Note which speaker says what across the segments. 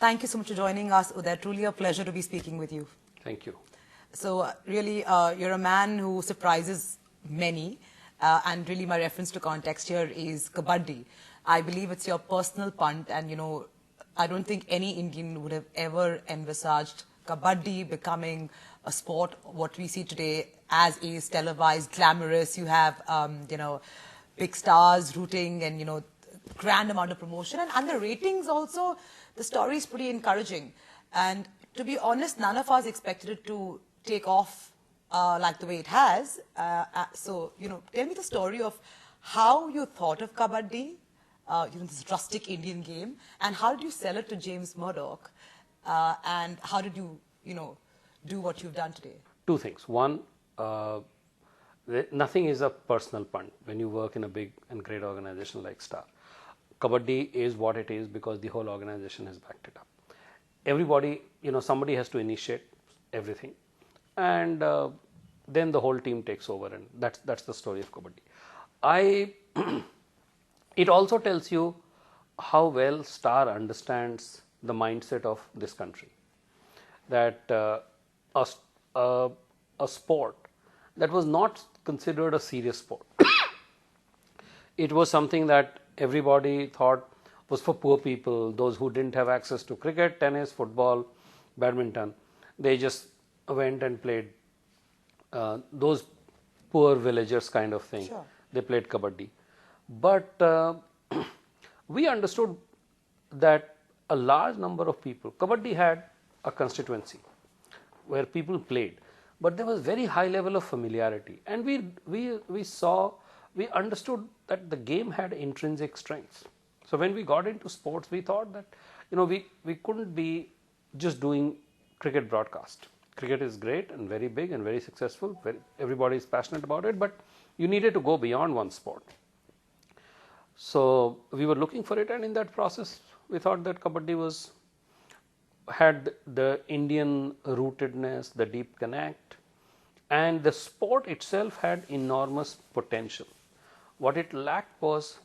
Speaker 1: Thank you so much for joining us, Uday. Truly a pleasure to be speaking with you.
Speaker 2: Thank you.
Speaker 1: So really, you're a man who surprises many. And really my reference to context here is Kabbadi. I believe it's your personal punt, and I don't think any Indian would have ever envisaged Kabbadi becoming a sport what we see today as is televised, glamorous. You have, big stars rooting and, grand amount of promotion. And the ratings also, the story is pretty encouraging. And to be honest, none of us expected it to take off like the way it has. So, tell me the story of how you thought of Kabbadi, this rustic Indian game, and how did you sell it to James Murdoch, and how did you, do what you've done today?
Speaker 2: Two things. One, nothing is a personal punt when you work in a big and great organization like Star. Kabbadi is what it is because the whole organization has backed it up. Everybody, somebody has to initiate everything, and then the whole team takes over, and that's the story of Kabbadi. It also tells you how well Star understands the mindset of this country. That a sport that was not considered a serious sport. It was something that everybody thought was for poor people, those who didn't have access to cricket, tennis, football, badminton. They just went and played those poor villagers kind of thing.
Speaker 1: Sure.
Speaker 2: They played Kabbadi. But we understood that a large number of people, Kabbadi had a constituency where people played, but there was very high level of familiarity, and we understood that the game had intrinsic strengths. So when we got into sports, we thought that we couldn't be just doing cricket broadcast. Cricket is great and very big and very successful. Everybody is passionate about it, but you needed to go beyond one sport. So we were looking for it, and in that process, we thought that Kabbadi had the Indian rootedness, the deep connect, and the sport itself had enormous potential. What it lacked was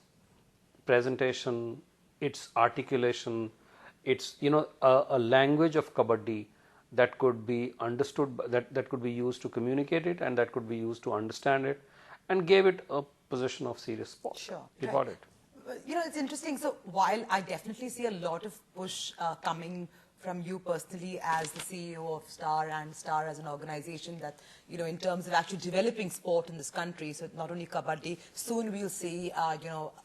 Speaker 2: presentation, its articulation, its a language of Kabbadi that could be understood, that could be used to communicate it, and that could be used to understand it, and gave it a position of serious sport.
Speaker 1: Sure.
Speaker 2: We got it.
Speaker 1: It's interesting. So while I definitely see a lot of push coming from you personally as the CEO of Star and Star as an organization that, in terms of actually developing sport in this country, so not only Kabbadi, soon we'll see,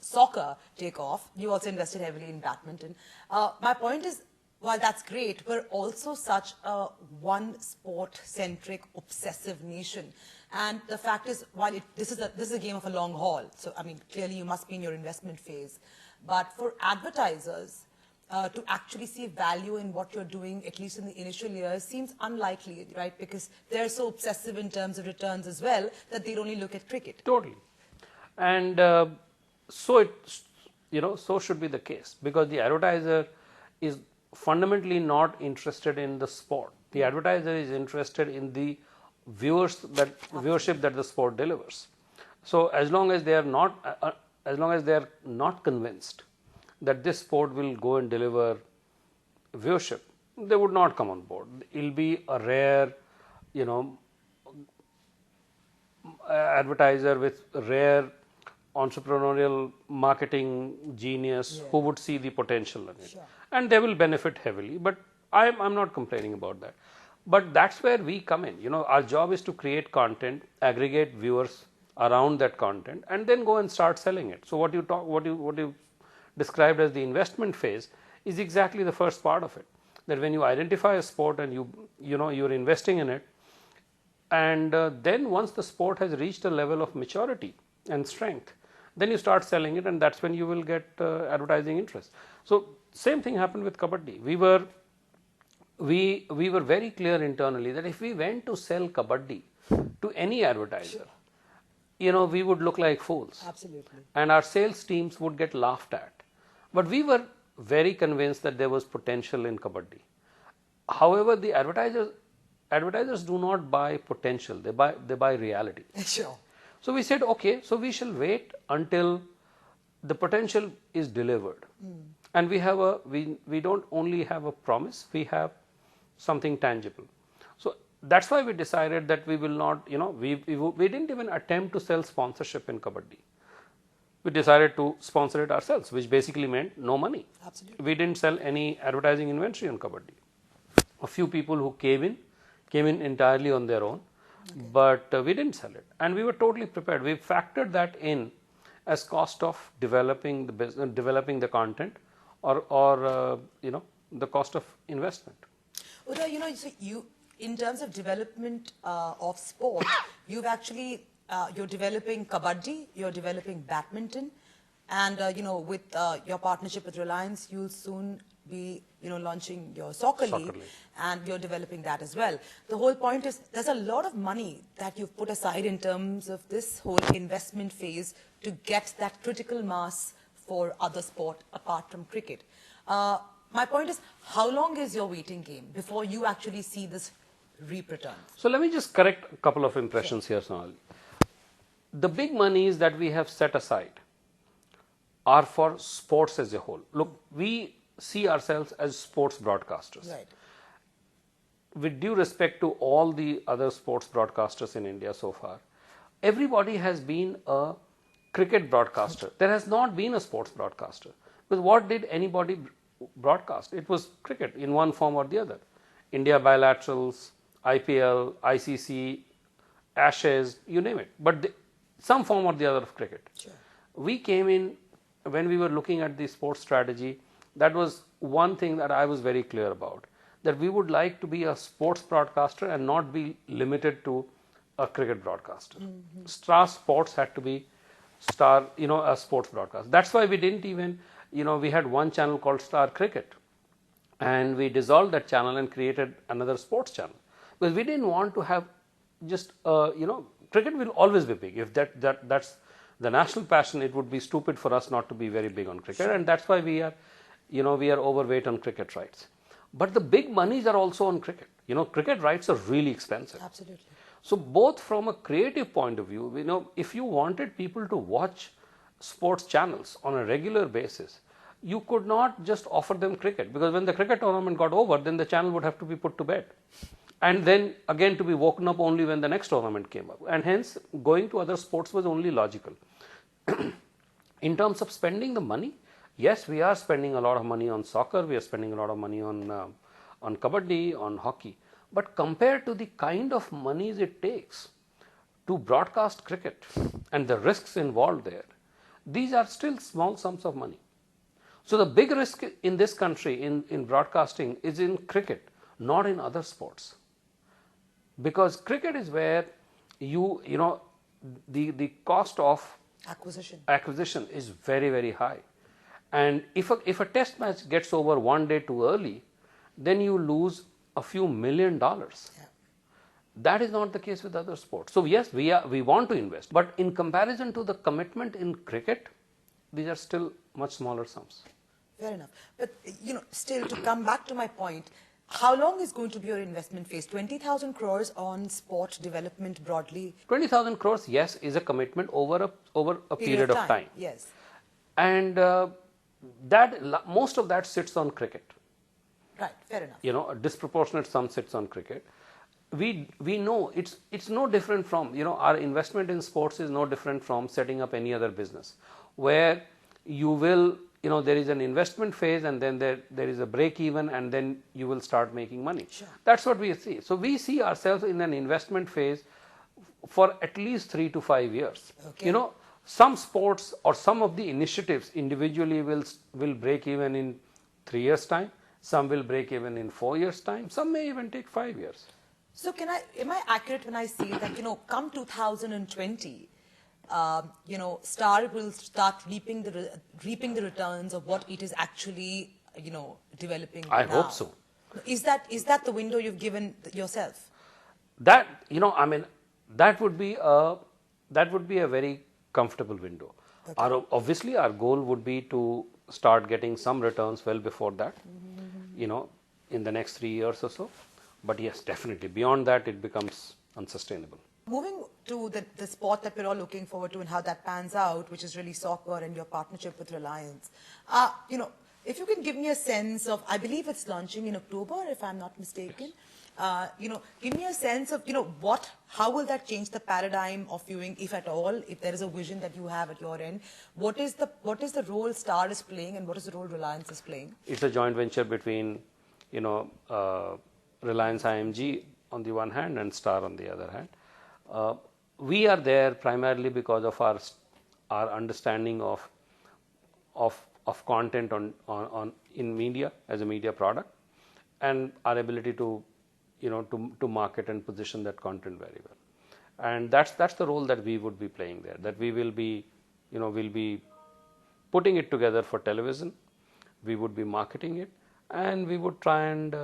Speaker 1: soccer take off. You also invested heavily in badminton. My point is, while that's great, we're also such a one sport-centric, obsessive nation. And the fact is, while this is a game of a long haul, so clearly you must be in your investment phase. But for advertisers, to actually see value in what you're doing, at least in the initial years, seems unlikely, right? Because they're so obsessive in terms of returns as well that they'd only look at cricket.
Speaker 2: Totally. And so should be the case, because the advertiser is fundamentally not interested in the sport. The advertiser is interested in the viewership that the sport delivers. So as long as they are not convinced that this sport will go and deliver viewership, they would not come on board. It'll be a rare, advertiser with rare entrepreneurial marketing genius who would see the potential in it.
Speaker 1: Sure.
Speaker 2: And they will benefit heavily. But I'm not complaining about that. But that's where we come in. Our job is to create content, aggregate viewers around that content, and then go and start selling it. So what you described as the investment phase is exactly the first part of it. That when you identify a sport and you're investing in it, and then once the sport has reached a level of maturity and strength, then you start selling it, and that's when you will get advertising interest. So same thing happened with Kabbadi. We were very clear internally that if we went to sell Kabbadi to any advertiser, we would look like fools.
Speaker 1: Absolutely.
Speaker 2: And our sales teams would get laughed at. But we were very convinced that there was potential in Kabbadi. However, the advertisers do not buy potential, they buy reality.
Speaker 1: Sure.
Speaker 2: So we said, okay, so we shall wait until the potential is delivered. And we don't only have a promise, we have something tangible. So that's why we decided that we will not, we didn't even attempt to sell sponsorship in Kabaddi. We decided to sponsor it ourselves, which basically meant no money.
Speaker 1: Absolutely.
Speaker 2: We didn't sell any advertising inventory on Kabaddi. A few people who came in entirely on their own, but we didn't sell it. And we were totally prepared. We factored that in as cost of developing the business, developing the content, or the cost of investment.
Speaker 1: Uday, so you, in terms of development of sport, you've actually, you're developing Kabaddi, you're developing badminton, and, with your partnership with Reliance, you'll soon be, launching your soccer league, and you're developing that as well. The whole point is there's a lot of money that you've put aside in terms of this whole investment phase to get that critical mass for other sport apart from cricket. My point is, how long is your waiting game before you actually see this reap returns?
Speaker 2: So let me just correct a couple of impressions here, Sonali. The big monies that we have set aside are for sports as a whole. Look, we see ourselves as sports broadcasters.
Speaker 1: Right.
Speaker 2: With due respect to all the other sports broadcasters in India so far, everybody has been a cricket broadcaster. There has not been a sports broadcaster. Because what did anybody broadcast? It was cricket in one form or the other. India bilaterals, IPL, ICC, Ashes, you name it. But some form or the other of cricket.
Speaker 1: Sure.
Speaker 2: We came in, when we were looking at the sports strategy, that was one thing that I was very clear about, that we would like to be a sports broadcaster and not be limited to a cricket broadcaster. Star Sports had to be a sports broadcaster. That's why we didn't even, we had one channel called Star Cricket, and we dissolved that channel and created another sports channel, because we didn't want to have just, cricket will always be big. If that's the national passion, it would be stupid for us not to be very big on cricket, and that's why we are overweight on cricket rights. But the big monies are also on cricket. Cricket rights are really expensive.
Speaker 1: Absolutely.
Speaker 2: So both from a creative point of view, if you wanted people to watch sports channels on a regular basis, you could not just offer them cricket, because when the cricket tournament got over, then the channel would have to be put to bed. And then again to be woken up only when the next tournament came up. And hence, going to other sports was only logical. In terms of spending the money, yes, we are spending a lot of money on soccer, we are spending a lot of money on kabaddi, on hockey. But compared to the kind of monies it takes to broadcast cricket and the risks involved there, these are still small sums of money. So the big risk in this country in broadcasting is in cricket, not in other sports. Because cricket is where the cost of acquisition is very, very high. And if a test match gets over one day too early, then you lose a few $1 million. Yeah. That is not the case with other sports. So yes, we want to invest, but in comparison to the commitment in cricket, these are still much smaller sums.
Speaker 1: Fair enough. But still, to come back to my point, how long is going to be your investment phase? 20,000 crores on sport development broadly?
Speaker 2: 20,000 crores, yes, is a commitment over a period of time.
Speaker 1: Yes.
Speaker 2: And most of that sits on cricket.
Speaker 1: Right, fair enough.
Speaker 2: A disproportionate sum sits on cricket. We know it's no different from, our investment in sports is no different from setting up any other business, where you will, there is an investment phase, and then there is a break even, and then you will start making money.
Speaker 1: Sure.
Speaker 2: That's what we see. So we see ourselves in an investment phase for at least 3 to 5 years.
Speaker 1: Okay.
Speaker 2: Some sports or some of the initiatives individually will break even in 3 years' time. Some will break even in 4 years' time. Some may even take 5 years.
Speaker 1: So am I accurate when I say that, come 2020, Star will start reaping the returns of what it is actually, developing
Speaker 2: I
Speaker 1: now?
Speaker 2: hope so.
Speaker 1: Is that the window you've given yourself?
Speaker 2: That, that would be a very comfortable window. Okay. Obviously, our goal would be to start getting some returns well before that, in the next 3 years or so. But yes, definitely. Beyond that, it becomes unsustainable.
Speaker 1: Moving to the sport that we're all looking forward to and how that pans out, which is really soccer and your partnership with Reliance. If you can give me a sense of, I believe it's launching in October, if I'm not mistaken. Give me a sense of, how will that change the paradigm of viewing, if at all, if there is a vision that you have at your end? What is the role Star is playing and what is the role Reliance is playing?
Speaker 2: It's a joint venture between, Reliance IMG on the one hand and Star on the other hand. We are there primarily because of our understanding of content in media as a media product, and our ability to market and position that content very well. And that's the role that we would be playing there. That we will be we'll be putting it together for television. We would be marketing it, and we would try and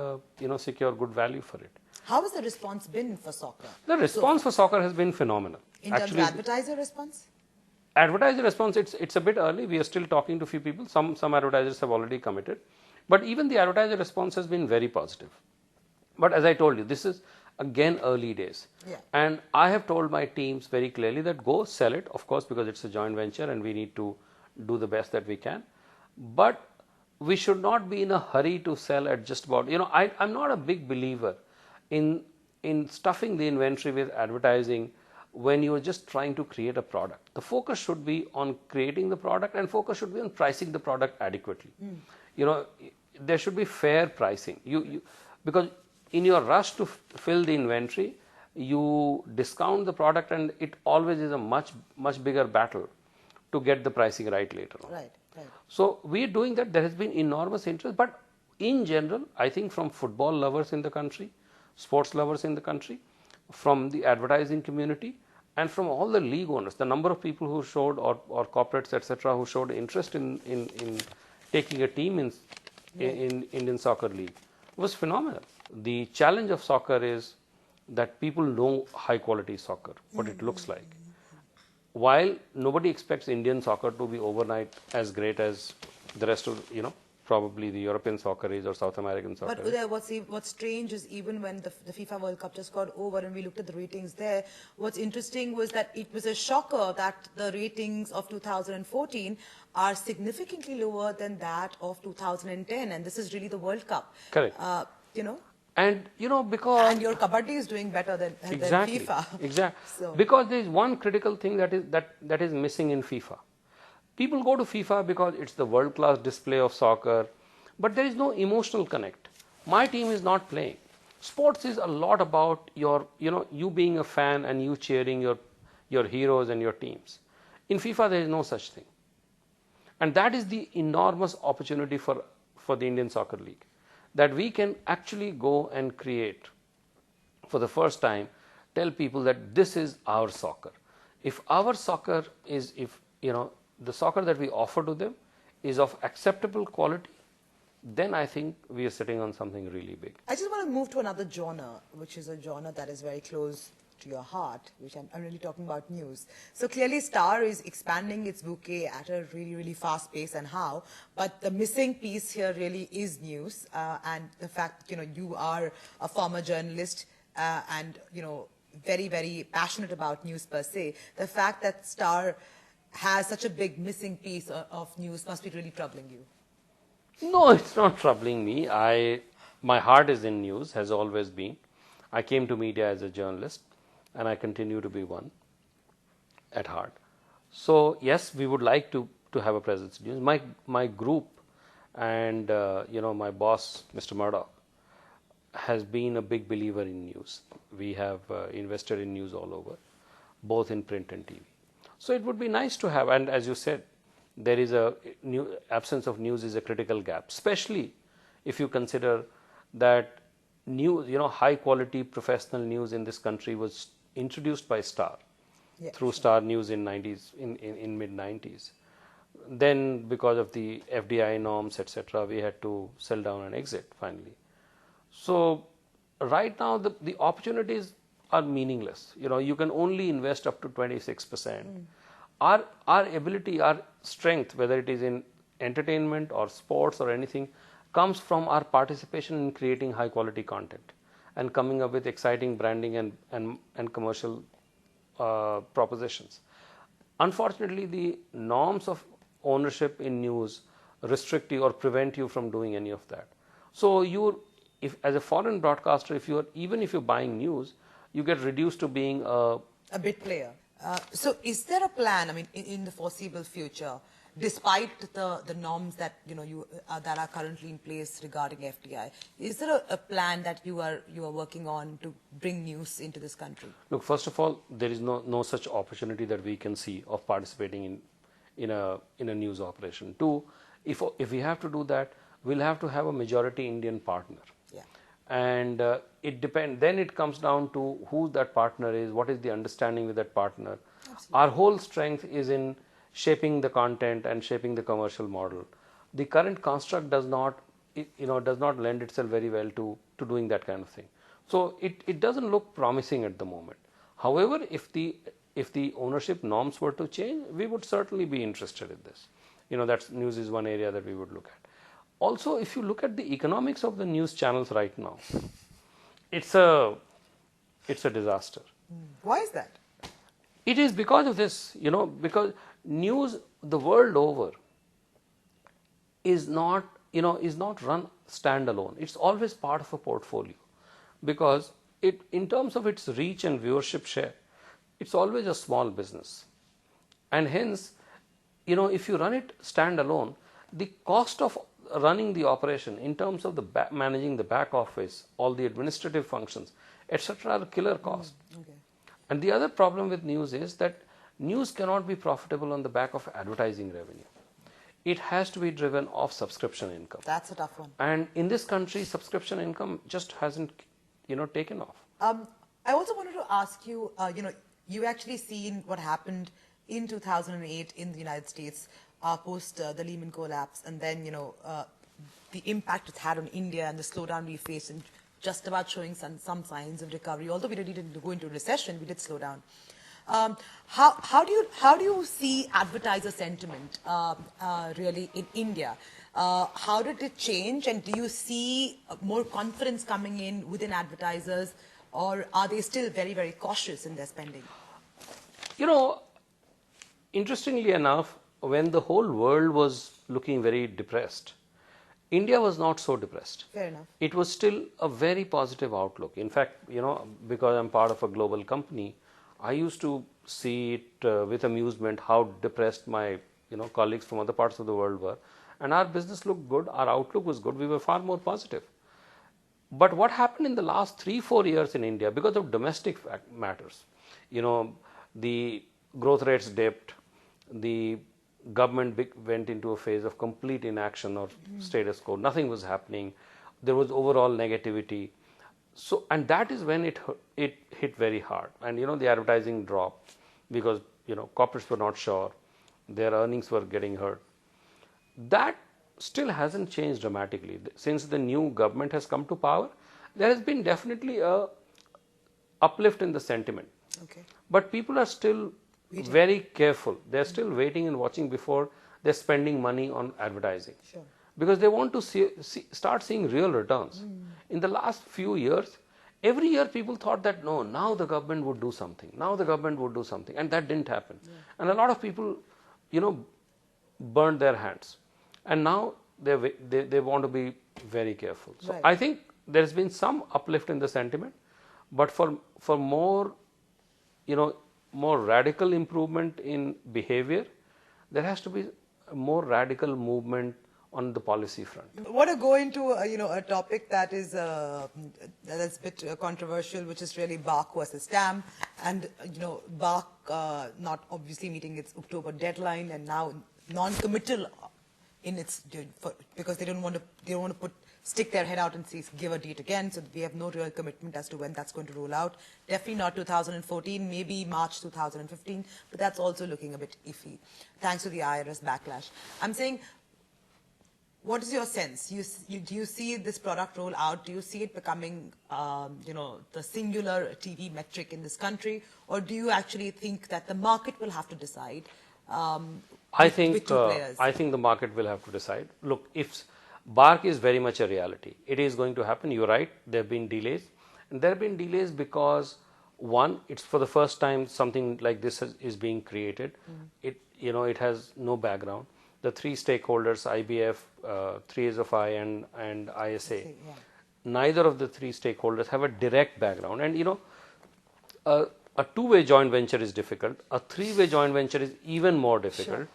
Speaker 2: secure good value for it.
Speaker 1: How has the response been for soccer?
Speaker 2: The response for soccer has been phenomenal.
Speaker 1: In terms of advertiser response?
Speaker 2: Advertiser response, it's a bit early. We are still talking to a few people. Some advertisers have already committed. But even the advertiser response has been very positive. But as I told you, this is again early days.
Speaker 1: Yeah.
Speaker 2: And I have told my teams very clearly that go sell it, of course, because it's a joint venture and we need to do the best that we can. But we should not be in a hurry to sell at just about, I'm not a big believer in stuffing the inventory with advertising when you are just trying to create a product. The focus should be on creating the product, and focus should be on pricing the product adequately. There should be fair pricing. Because in your rush to fill the inventory, you discount the product, and it always is a much bigger battle to get the pricing right later on.
Speaker 1: Right.
Speaker 2: So we are doing that. There has been enormous interest, but in general, I think from football lovers in the country, sports lovers in the country, from the advertising community, and from all the league owners, the number of people who showed, or corporates, etc., who showed interest in taking a team in Indian Soccer League was phenomenal. The challenge of soccer is that people know high quality soccer, what it looks like. While nobody expects Indian soccer to be overnight as great as the rest of, probably the European soccer is or South American soccer.
Speaker 1: But Uday, what's strange is even when the FIFA World Cup just got over and we looked at the ratings there, what's interesting was that it was a shocker that the ratings of 2014 are significantly lower than that of 2010, and this is really the World Cup.
Speaker 2: Correct. And because
Speaker 1: and your Kabbadi is doing better than FIFA.
Speaker 2: Exactly.
Speaker 1: So.
Speaker 2: Because there is one critical thing that is missing in FIFA. People go to FIFA because it's the world-class display of soccer, but there is no emotional connect. My team is not playing. Sports is a lot about you being a fan and you cheering your heroes and your teams. In FIFA, there is no such thing. And that is the enormous opportunity for the Indian Soccer League. That we can actually go and create, for the first time, tell people that this is our soccer. If our soccer is, the soccer that we offer to them is of acceptable quality, then I think we are sitting on something really big.
Speaker 1: I just want to move to another genre, which is a genre that is very close to your heart, which I'm really talking about news. So clearly Star is expanding its bouquet at a really, really fast pace, and how, but the missing piece here really is news, and the fact that, you are a former journalist and, very, very passionate about news per se. The fact that Star has such a big missing piece of news must be really troubling you.
Speaker 2: No, it's not troubling me. My heart is in news, has always been. I came to media as a journalist, and I continue to be one at heart. So yes, we would like to have a presence in news. My group and my boss, Mr. Murdoch, has been a big believer in news. We have invested in news all over, both in print and TV. So it would be nice to have, and as you said, there is absence of news is a critical gap, especially if you consider that news, high quality professional news in this country was introduced by Star, through Star News in mid 90s. Then because of the FDI norms, etc., we had to sell down and exit finally. So right now the opportunities are meaningless. You can only invest up to 26%. Our ability, our strength, whether it is in entertainment or sports or anything, comes from our participation in creating high quality content and coming up with exciting branding and commercial propositions. Unfortunately, the norms of ownership in news restrict you or prevent you from doing any of that. So if as a foreign broadcaster, even if you're buying news, you get reduced to being
Speaker 1: a bit player. So is there a plan, I mean, in the foreseeable future, despite the norms that that are currently in place regarding FDI, is there a plan that you are working on to bring news into this country?
Speaker 2: Look, first of all, there is no such opportunity that we can see of participating in a news operation. Two, if we have to do that, we'll have to have a majority Indian partner.
Speaker 1: Yeah.
Speaker 2: And it depends. Then it comes down to who that partner is, what is the understanding with that partner.
Speaker 1: Absolutely.
Speaker 2: Our whole strength is in shaping the content and shaping the commercial model. The current construct does not lend itself very well to doing that kind of thing. So it doesn't look promising at the moment. However, if the ownership norms were to change, we would certainly be interested in this. That's news is one area that we would look at. Also, if you look at the economics of the news channels right now, it's a disaster.
Speaker 1: Why is that?
Speaker 2: It is because of this, because news the world over is not run standalone. It's always part of a portfolio, because in terms of its reach and viewership share, it's always a small business, and hence, if you run it standalone, the cost of running the operation in terms of managing the back office, all the administrative functions, etc., are a killer cost.
Speaker 1: Okay.
Speaker 2: And the other problem with news is that news cannot be profitable on the back of advertising revenue. It has to be driven off subscription income.
Speaker 1: That's a tough one.
Speaker 2: And in this country, subscription income just hasn't, taken off.
Speaker 1: I also wanted to ask you, you actually seen what happened in 2008 in the United States post the Lehman collapse, and then, the impact it had on India and the slowdown we faced, and just about showing some signs of recovery. Although we didn't go into a recession, we did slow down. How do you see advertiser sentiment really in India? How did it change, and do you see more confidence coming in within advertisers, or are they still very, very cautious in their spending?
Speaker 2: Interestingly enough, when the whole world was looking very depressed, India was not so depressed.
Speaker 1: Fair enough.
Speaker 2: It was still a very positive outlook. In fact, because I'm part of a global company, I used to see it with amusement how depressed my colleagues from other parts of the world were, and our business looked good, our outlook was good, we were far more positive. But what happened in the last 3-4 years in India, because of domestic matters, the growth rates dipped, the government went into a phase of complete inaction or status quo, nothing was happening, there was overall negativity. So, and that is when it hit very hard, and the advertising dropped because corporates were not sure, their earnings were getting hurt. That still hasn't changed dramatically since the new government has come to power. There has been definitely a uplift in the sentiment.
Speaker 1: Okay.
Speaker 2: But people are still very careful. They're still waiting and watching before they're spending money on advertising.
Speaker 1: Sure.
Speaker 2: Because they want to start seeing real returns. In the last few years, every year people thought that no, now the government would do something. Now the government would do something, and that didn't happen. Yeah. And a lot of people, burned their hands, and now they want to be very careful. So
Speaker 1: right.
Speaker 2: I think there has been some uplift in the sentiment, but for more, more radical improvement in behavior, there has to be a more radical movement on the policy front.
Speaker 1: I want to go into a topic that is that's a bit controversial, which is really BARC versus TAM, and BARC not obviously meeting its October deadline, and now non-committal in its because they don't want to stick their head out and say give a date again. So we have no real commitment as to when that's going to roll out. Definitely not 2014, maybe March 2015, but that's also looking a bit iffy, thanks to the IRS backlash. I'm saying, what is your sense? Do you see this product roll out? Do you see it becoming, the singular TV metric in this country, or do you actually think that the market will have to decide?
Speaker 2: I think
Speaker 1: with two players?
Speaker 2: I think the market will have to decide. Look, if BARC is very much a reality, it is going to happen. You're right. There have been delays, and there have been delays because One, it's for the first time something like this is being created. It has no background. The three stakeholders, IBF, 3SFI and ISA,
Speaker 1: Yeah.
Speaker 2: neither of the three stakeholders have a direct background. And a two-way joint venture is difficult. A three-way joint venture is even more difficult.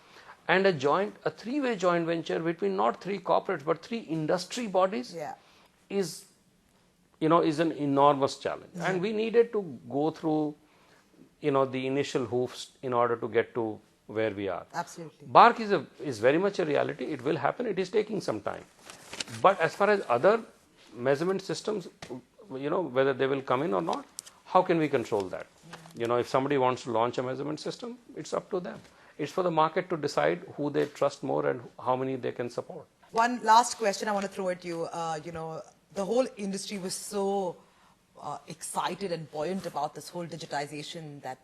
Speaker 2: And a three-way joint venture between not three corporates but three industry bodies is an enormous challenge. And we needed to go through the initial hoofs in order to get to where we are.
Speaker 1: Absolutely.
Speaker 2: Bark is very much a reality. It will happen. It is taking some time. But as far as other measurement systems, whether they will come in or not, how can we control that? If somebody wants to launch a measurement system, it's up to them. It's for the market to decide who they trust more and how many they can support.
Speaker 1: One last question I want to throw at you. The whole industry was so excited and buoyant about this whole digitization that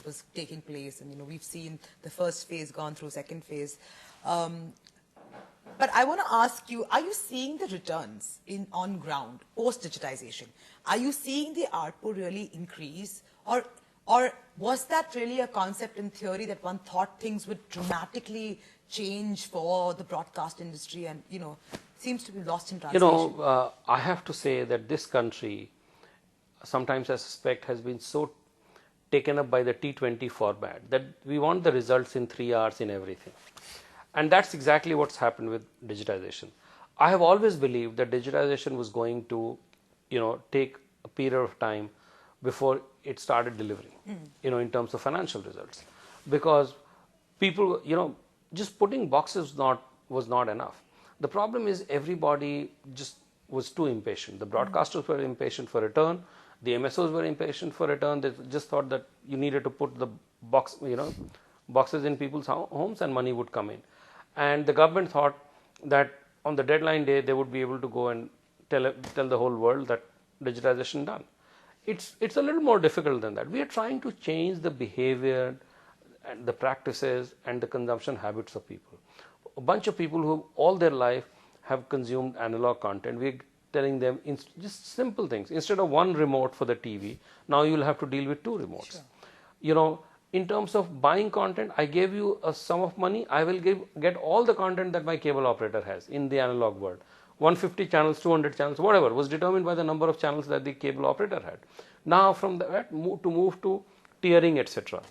Speaker 1: was taking place, and we've seen the first phase gone through, second phase. But I want to ask you: are you seeing the returns on ground post digitization? Are you seeing the output really increase, or was that really a concept in theory that one thought things would dramatically change for the broadcast industry, and seems to be lost in translation?
Speaker 2: I have to say that this country, sometimes I suspect, has been so taken up by the T20 format that we want the results in 3 hours in everything. And that's exactly what's happened with digitization. I have always believed that digitization was going to, take a period of time before it started delivering, in terms of financial results. Because people, just putting boxes was not enough. The problem is everybody just was too impatient. The broadcasters were impatient for return. The MSOs were impatient for return. They just thought that you needed to put the boxes in people's homes and money would come in. And the government thought that on the deadline day they would be able to go and tell the whole world that digitization done. It's a little more difficult than that. We are trying to change the behavior and the practices and the consumption habits of people. A bunch of people who all their life have consumed analog content, we're telling them just simple things. Instead of one remote for the TV, now you'll have to deal with 2 remotes. Sure. In terms of buying content, I gave you a sum of money, I will get all the content that my cable operator has in the analog world. 150 channels, 200 channels, whatever, was determined by the number of channels that the cable operator had. Now from that, move to tiering, etc.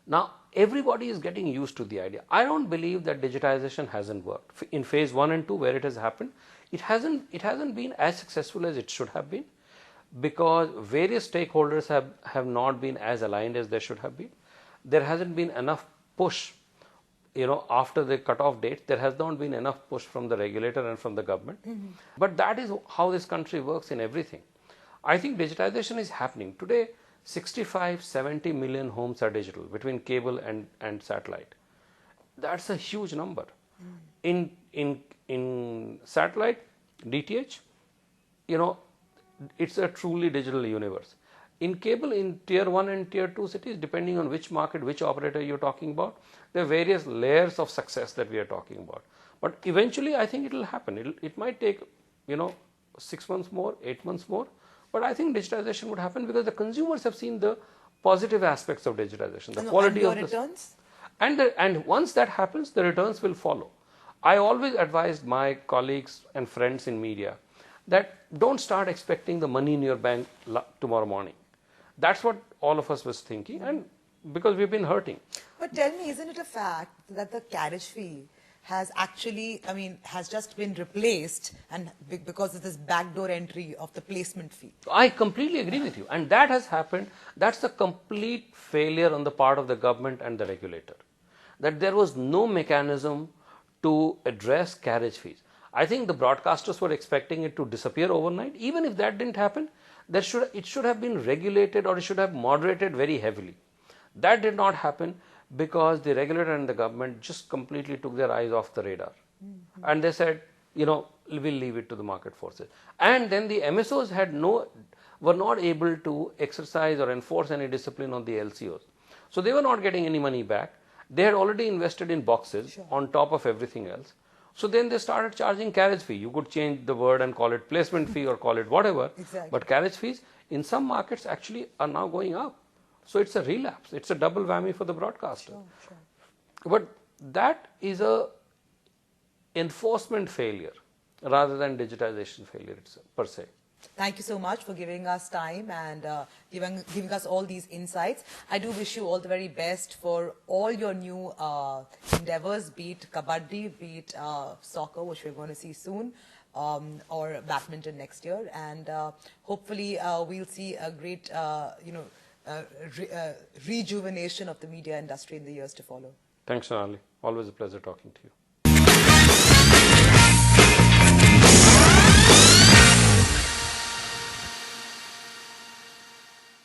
Speaker 2: Now, everybody is getting used to the idea. I don't believe that digitization hasn't worked. In phase 1 and 2, where it has happened, it hasn't been as successful as it should have been, because various stakeholders have not been as aligned as they should have been. There hasn't been enough push, after the cutoff date, there has not been enough push from the regulator and from the government. But that is how this country works in everything. I think digitization is happening. Today, 65-70 million homes are digital between cable and satellite. That's a huge number. In satellite, DTH, it's a truly digital universe. In cable, in tier 1 and tier 2 cities, depending on which market, which operator you're talking about, there are various layers of success that we are talking about. But eventually, I think it will happen. It might take, 6 months more, 8 months more. But I think digitization would happen because the consumers have seen the positive aspects of digitization, the quality of the
Speaker 1: returns.
Speaker 2: And once that happens, the returns will follow. I always advised my colleagues and friends in media that don't start expecting the money in your bank tomorrow morning. That's what all of us was thinking, and because we've been hurting.
Speaker 1: But tell me, isn't it a fact that the carriage fee has actually, has just been replaced, and because of this backdoor entry of the placement fee?
Speaker 2: I completely agree with you, and that has happened. That's a complete failure on the part of the government and the regulator, that there was no mechanism to address carriage fees. I think the broadcasters were expecting it to disappear overnight. Even if that didn't happen, it should have been regulated, or it should have moderated very heavily. That did not happen because the regulator and the government just completely took their eyes off the radar. And they said, we'll leave it to the market forces. And then the MSOs were not able to exercise or enforce any discipline on the LCOs. So they were not getting any money back. They had already invested in boxes on top of everything else. So then they started charging carriage fee. You could change the word and call it placement fee or call it whatever.
Speaker 1: Exactly.
Speaker 2: But carriage fees, in some markets actually are now going up. So it's a relapse. It's a double whammy for the broadcaster.
Speaker 1: Sure.
Speaker 2: But that is a enforcement failure rather than digitization failure per se.
Speaker 1: Thank you so much for giving us time and giving us all these insights. I do wish you all the very best for all your new endeavors, be it kabaddi, be it soccer, which we're going to see soon, or badminton next year. And hopefully we'll see a great, rejuvenation of the media industry in the years to follow.
Speaker 2: Thanks, Sonali. Always a pleasure talking to you.